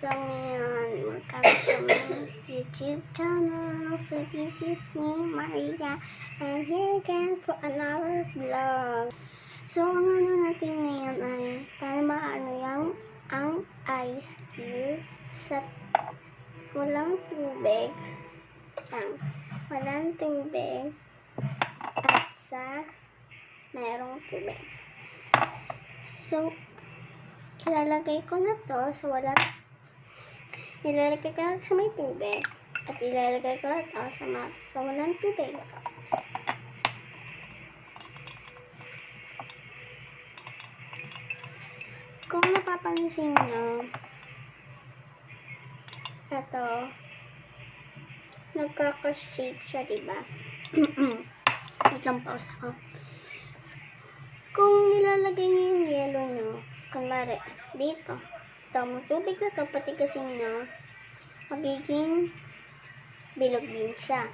So, ngayon, magkakaroon ng YouTube channel. So, this is me, Maria, and here again for another vlog. So, ang ano natin ngayon ay, paano maano yung ang ice cube sa walang tubig. Walang tubig at sa merong tubig. So, ilalagay ko na to sa walang ilalagay ko na sa may tubig at ilalagay ko na to sa walang tubig. Kung napapansin nyo, ito, nagkaka-shake siya, diba? Wait lang, pause ako. Kung nilalagay nyo yung yelo nyo, kunwari, dito, tama tubig na to, pati kasi nyo, magiging bilog din siya.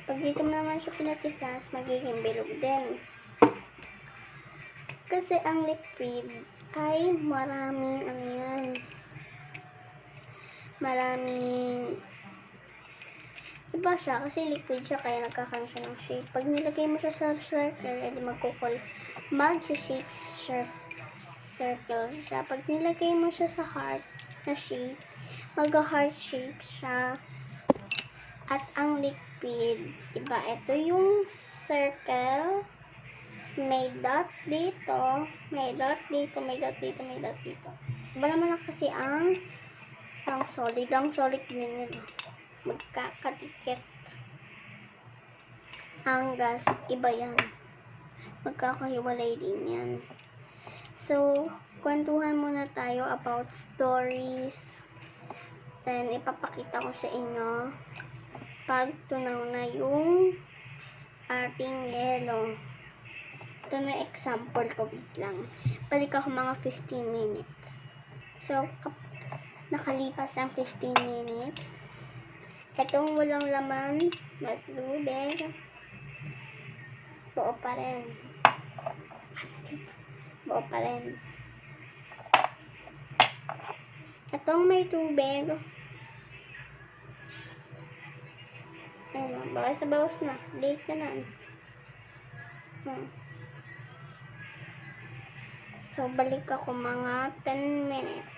Pag dito naman siya pinatigas, magiging bilog din. Kasi ang liquid ay maraming, maraming iba siya, kasi liquid siya, kaya nagkakaroon siya ng shape. Pag nilagay mo siya sa circle, edi mag-shake circle siya. Pag nilagay mo siya sa heart na shape, mag-heart shape siya. At ang liquid, diba, ito yung circle, may dot dito, may dot dito, may dot dito, may dot dito. Iba naman na kasi ang solid. Ang solid din yun. Magkakatikit. Ang gas, iba yan. Magkakahiwalay din yan. So, kwentuhan muna tayo about stories. Then, ipapakita ko sa inyo pag tunaw na yung ating yelo. Ito na example ko, wait lang. Balik ako mga 15 minutes. So, nakalipas ang 15 minutes. Itong walang laman, matubig, buo pa rin. Buo pa rin. Itong may tubig, ayun, bawas na. Late na lang. So, balik ako mga 10 minutes.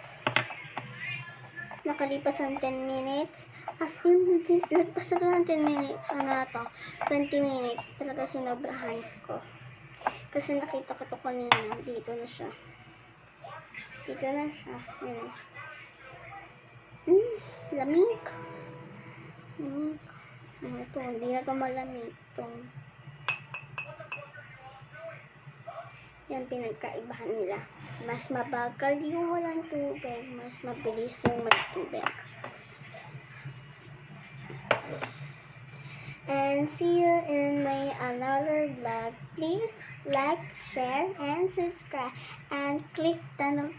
Nakalipas ang 10 minutes. As in, nagpas na ng 10 minutes. Ano na to? 20 minutes. Talaga sinobrahan ko. Kasi nakita ko to kanina. Dito na siya. Dito na siya. Ayan. Lamig. Lamig. Ito, hindi na ito malamig. Yan pinagkaibahan nila. Mas mabagal yung walang tubig. Mas mabilis yung may tubig. And see you in my another vlog. Please like, share, and subscribe. And click the